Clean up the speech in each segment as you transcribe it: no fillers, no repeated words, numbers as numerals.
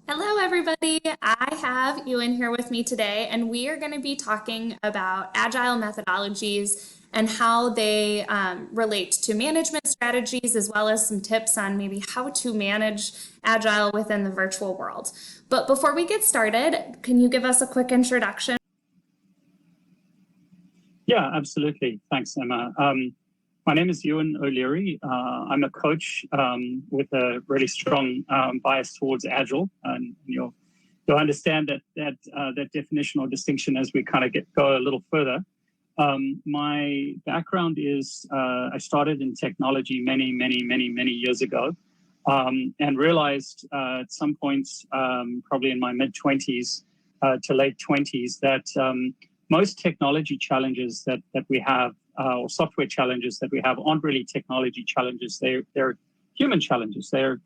Hello, everybody. I have Ewan here with me today, and we are going to be talking about agile methodologies and how they relate to management strategies, as well as some tips on maybe how to manage agile within the virtual world. But before we get started, can you give us a quick introduction? Yeah, absolutely. Thanks, Emma. My name is Ewan O'Leary. I'm a coach with a really strong bias towards Agile, and you'll understand that definition or distinction as we kind of go a little further. My background is I started in technology many years ago, and realized at some points, probably in my mid-20s to late 20s, that most technology challenges that we have, or software challenges that we have, aren't really technology challenges. They're human challenges. They're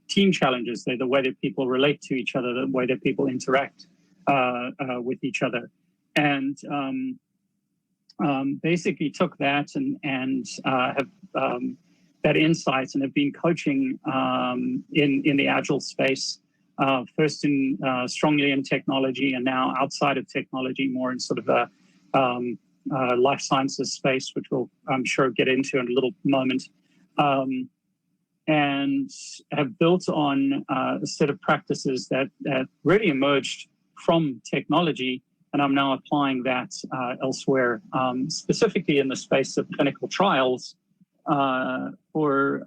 team challenges. They're the way that people relate to each other, the way that people interact with each other. And basically took that and have that insight, and have been coaching in the Agile space. First strongly in technology, and now outside of technology, more in sort of a life sciences space, which we'll, I'm sure, get into in a little moment, and have built on a set of practices that really emerged from technology, and I'm now applying that elsewhere, specifically in the space of clinical trials for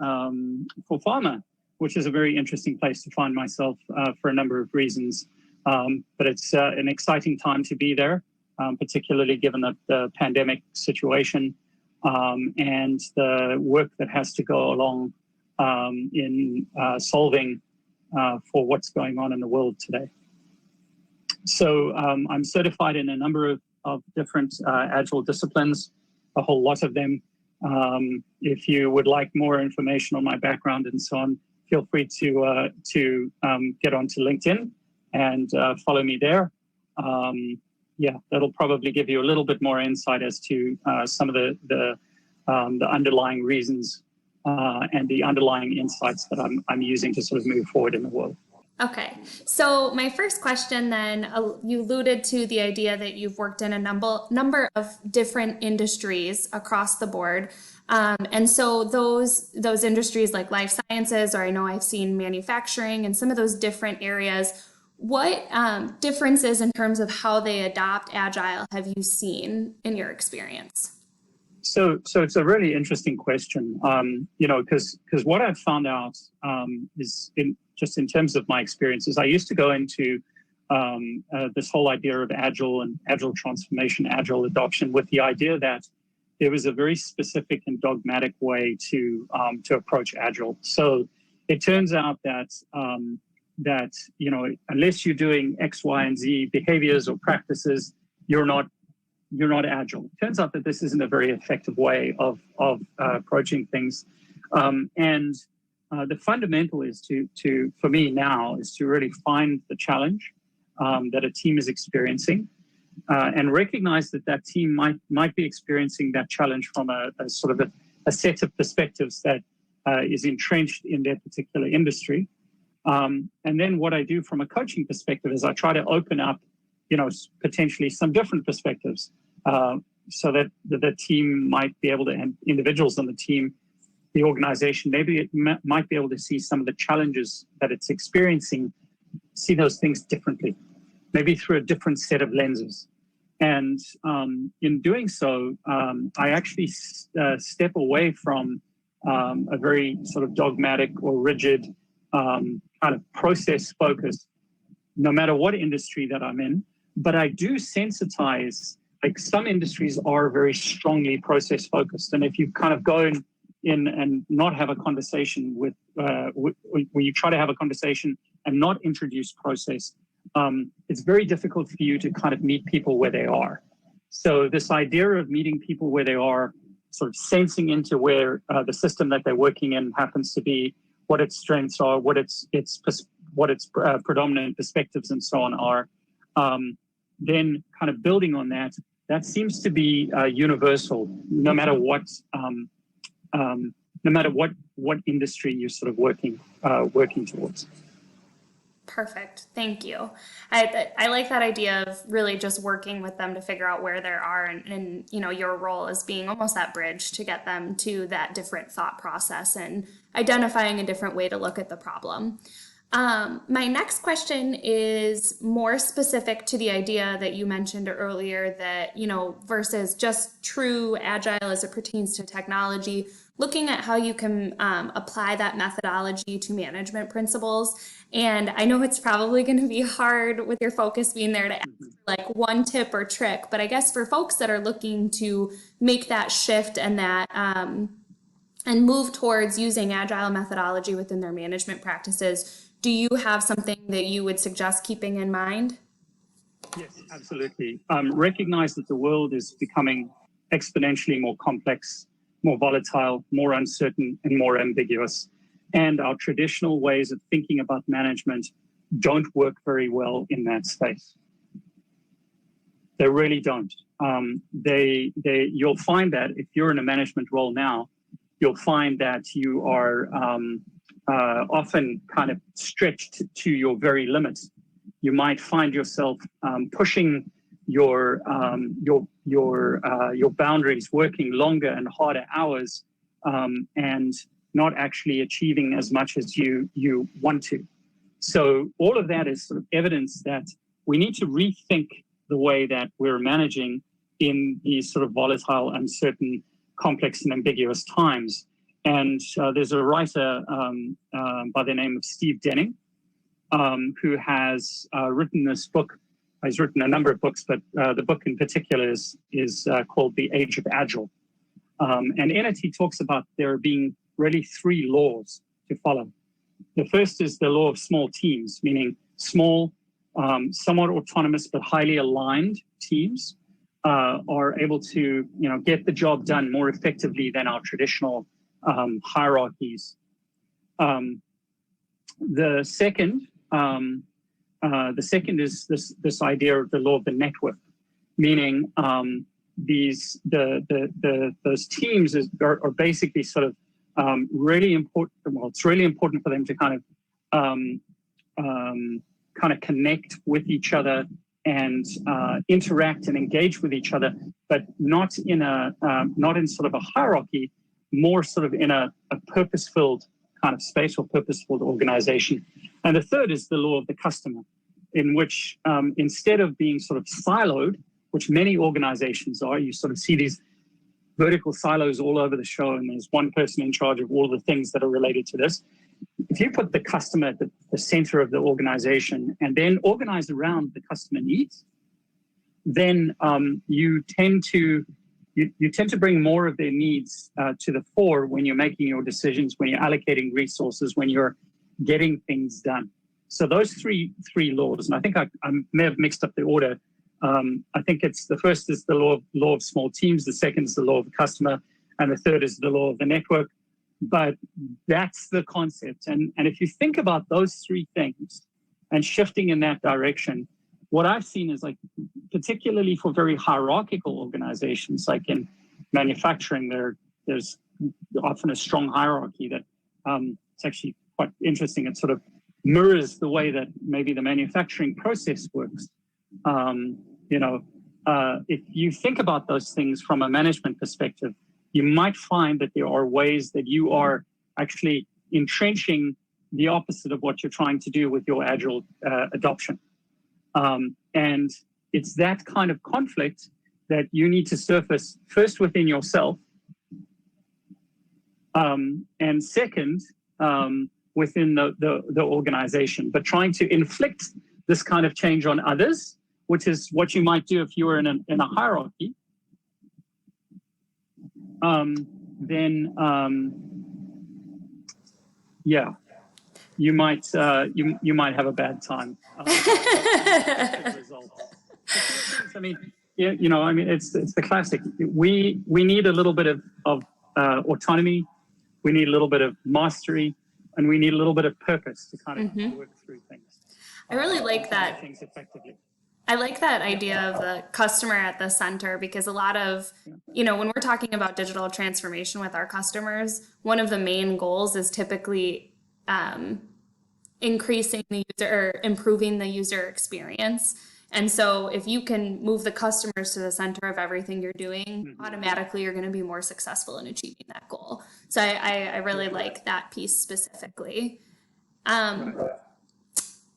pharma, which is a very interesting place to find myself for a number of reasons. But it's an exciting time to be there, particularly given the pandemic situation and the work that has to go along in solving for what's going on in the world today. So I'm certified in a number of different Agile disciplines, a whole lot of them. If you would like more information on my background and so on, feel free to get onto LinkedIn and follow me there. Yeah, that'll probably give you a little bit more insight as to some of the underlying reasons and the underlying insights that I'm using to sort of move forward in the world. Okay, so my first question then, you alluded to the idea that you've worked in a number of different industries across the board. And so those industries like life sciences, or I know I've seen manufacturing and some of those different areas, what differences in terms of how they adopt Agile have you seen in your experience? So it's a really interesting question, because what I've found out is in terms of my experiences, I used to go into this whole idea of Agile and Agile transformation, Agile adoption, with the idea that there was a very specific and dogmatic way to approach Agile. So it turns out that unless you're doing X, Y, and Z behaviors or practices, you're not Agile. It turns out that this isn't a very effective way of approaching things. The fundamental is for me now, is to really find the challenge that a team is experiencing, and recognize that team might be experiencing that challenge from a sort of a set of perspectives that is entrenched in their particular industry. And then what I do from a coaching perspective is I try to open up, potentially some different perspectives, so that the team might be able to, and individuals on the team, the organization, maybe it might be able to see some of the challenges that it's experiencing, see those things differently, maybe through a different set of lenses. And in doing so, I actually step away from a very sort of dogmatic or rigid kind of process focus, no matter what industry that I'm in. But I do sensitize, like some industries are very strongly process focused. And if you kind of go in and not have a conversation with, when you try to have a conversation and not introduce process, it's very difficult for you to kind of meet people where they are. So this idea of meeting people where they are, sort of sensing into where the system that they're working in happens to be, what its strengths are, what its predominant perspectives and so on are, then kind of building on that seems to be universal, no matter what industry you're sort of working towards. Perfect. Thank you. I like that idea of really just working with them to figure out where they are and your role as being almost that bridge to get them to that different thought process and identifying a different way to look at the problem. My next question is more specific to the idea that you mentioned earlier that, versus just true agile as it pertains to technology, looking at how you can apply that methodology to management principles. And I know it's probably going to be hard with your focus being there to ask like one tip or trick, but I guess for folks that are looking to make that shift and that and move towards using agile methodology within their management practices, do you have something that you would suggest keeping in mind? Yes, absolutely. Recognize that the world is becoming exponentially more complex, more volatile, more uncertain, and more ambiguous. And our traditional ways of thinking about management don't work very well in that space. They really don't. You'll find that if you're in a management role now, you'll find that you are often kind of stretched to your very limits. You might find yourself pushing your boundaries, working longer and harder hours, and not actually achieving as much as you want to. So all of that is sort of evidence that we need to rethink the way that we're managing in these sort of volatile, uncertain, complex, and ambiguous times. And there's a writer by the name of Steve Denning who has written this book. He's written a number of books, but the book in particular is called The Age of Agile. And in it, he talks about there being really three laws to follow. The first is the law of small teams, meaning small, somewhat autonomous but highly aligned teams are able to get the job done more effectively than our traditional hierarchies. The second is this idea of the law of the network, meaning those teams are basically sort of really important. Well, it's really important for them to kind of connect with each other and interact and engage with each other, but not in sort of a hierarchy, more sort of in a purpose-filled kind of space or purpose-filled organization. And the third is the law of the customer, in which instead of being sort of siloed, which many organizations are, you sort of see these vertical silos all over the show, and there's one person in charge of all the things that are related to this. If you put the customer at the center of the organization and then organize around the customer needs, then you tend to bring more of their needs to the fore when you're making your decisions, when you're allocating resources, when you're getting things done. So those three laws, and I think I may have mixed up the order. I think it's the first is the law of small teams, the second is the law of the customer, and the third is the law of the network. But that's the concept. And if you think about those three things and shifting in that direction, what I've seen is, like, particularly for very hierarchical organizations, like in manufacturing, there's often a strong hierarchy that it's actually quite interesting. It sort of mirrors the way that maybe the manufacturing process works. If you think about those things from a management perspective, you might find that there are ways that you are actually entrenching the opposite of what you're trying to do with your agile adoption. And it's that kind of conflict that you need to surface first within yourself, and second within the organization. But trying to inflict this kind of change on others, which is what you might do if you were in a hierarchy, you might have a bad time. I mean, it's the classic. We need a little bit of autonomy, we need a little bit of mastery, and we need a little bit of purpose to kind of work through things. I really like that. Things effectively. I like that idea of the customer at the center, because a lot of, when we're talking about digital transformation with our customers, one of the main goals is typically increasing the user or improving the user experience. And so if you can move the customers to the center of everything you're doing, automatically you're going to be more successful in achieving that goal. So I really like that piece specifically.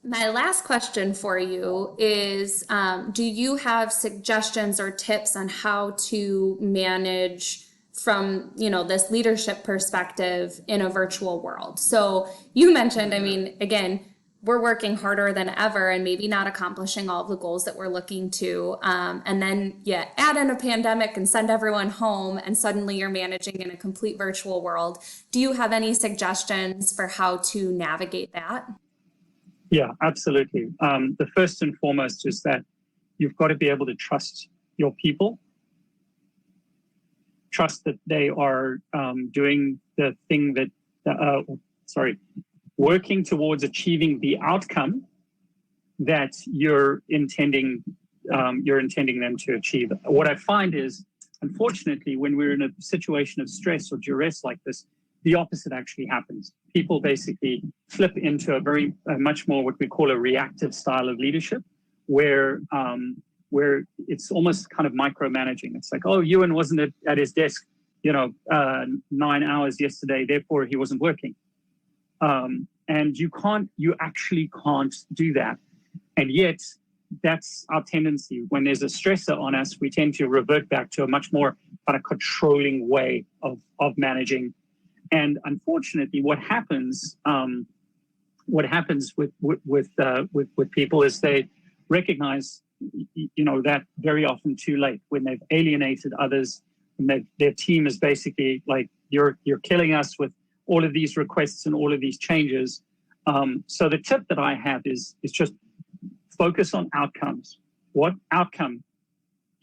My last question for you is, do you have suggestions or tips on how to manage from, this leadership perspective in a virtual world? So you mentioned, I mean, again, we're working harder than ever and maybe not accomplishing all of the goals that we're looking to. And then you add in a pandemic and send everyone home, and suddenly you're managing in a complete virtual world. Do you have any suggestions for how to navigate that? Yeah, absolutely. The first and foremost is that you've got to be able to trust your people. Trust that they are doing the thing that, working towards achieving the outcome that you're intending them to achieve. What I find is, unfortunately, when we're in a situation of stress or duress like this, the opposite actually happens. People basically flip into a much more what we call a reactive style of leadership, where it's almost kind of micromanaging. It's like, oh, Ewan wasn't at his desk, 9 hours yesterday, therefore he wasn't working. And you actually can't do that. And yet, that's our tendency. When there's a stressor on us, we tend to revert back to a much more kind of controlling way of managing. And unfortunately, what happens with people is they recognize, that very often too late, when they've alienated others, and their team is basically like, you're killing us with all of these requests and all of these changes. So the tip that I have is just focus on outcomes. What outcome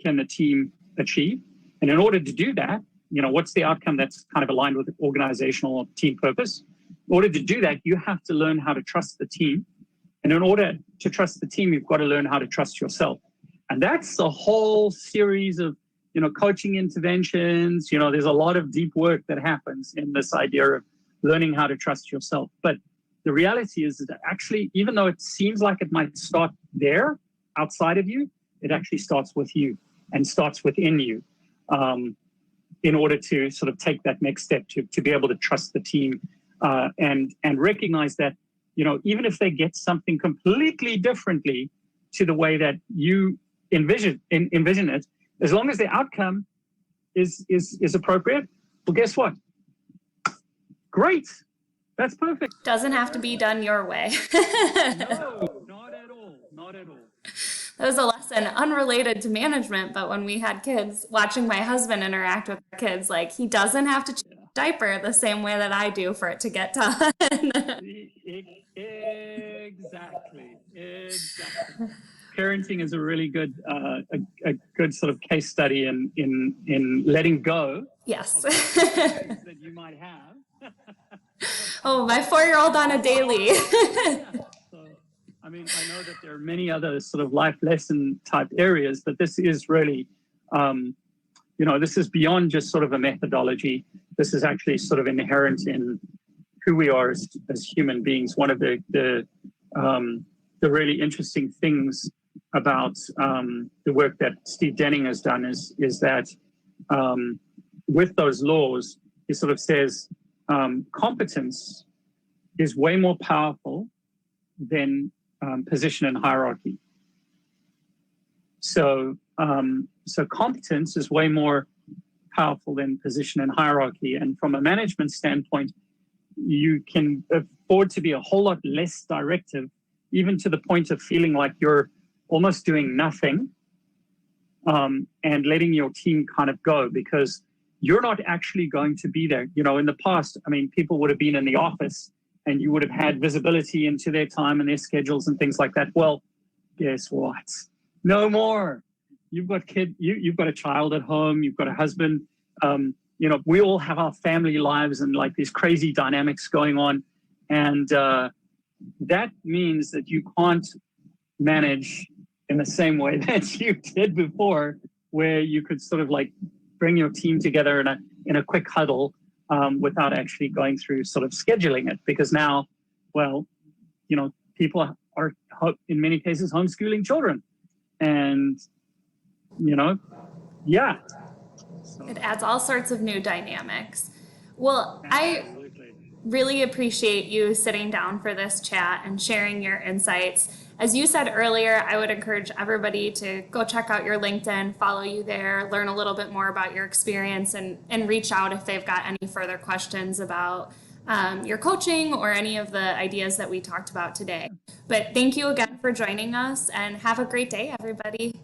can the team achieve? And in order to do that, what's the outcome that's kind of aligned with the organizational team purpose? In order to do that, you have to learn how to trust the team. And in order to trust the team, you've got to learn how to trust yourself. And that's a whole series of, coaching interventions. There's a lot of deep work that happens in this idea of learning how to trust yourself. But the reality is that actually, even though it seems like it might start there, outside of you, it actually starts with you and starts within you. In order to sort of take that next step to be able to trust the team and recognize that, even if they get something completely differently to the way that you envision it, as long as the outcome is appropriate, well, guess what? Great. That's perfect. Doesn't have to be done your way. No, not at all. Not at all. That was a lesson unrelated to management, but when we had kids, watching my husband interact with our kids, like, he doesn't have to change a diaper the same way that I do for it to get done. Exactly. Parenting is a really good a good sort of case study in letting go. Yes. Of the that you might have. Oh, my 4-year-old on a daily. I mean, I know that there are many other sort of life lesson type areas, but this is really, this is beyond just sort of a methodology. This is actually sort of inherent in who we are as human beings. One of the really interesting things about the work that Steve Denning has done is that with those laws, he sort of says competence is way more powerful than position and hierarchy. So competence is way more powerful than position and hierarchy. And from a management standpoint, you can afford to be a whole lot less directive, even to the point of feeling like you're almost doing nothing, and letting your team kind of go, because you're not actually going to be there. In the past, I mean, people would have been in the office and you would have had visibility into their time and their schedules and things like that. Well, guess what? No more. You've got you've got a child at home, you've got a husband. We all have our family lives and like these crazy dynamics going on. And that means that you can't manage in the same way that you did before, where you could sort of like bring your team together in a quick huddle without actually going through sort of scheduling it. Because now, well, people are in many cases homeschooling children, and yeah. So, it adds all sorts of new dynamics. Well, absolutely. really appreciate you sitting down for this chat and sharing your insights. As you said earlier, I would encourage everybody to go check out your LinkedIn, follow you there, learn a little bit more about your experience, and reach out if they've got any further questions about your coaching or any of the ideas that we talked about today. But thank you again for joining us, and have a great day, everybody.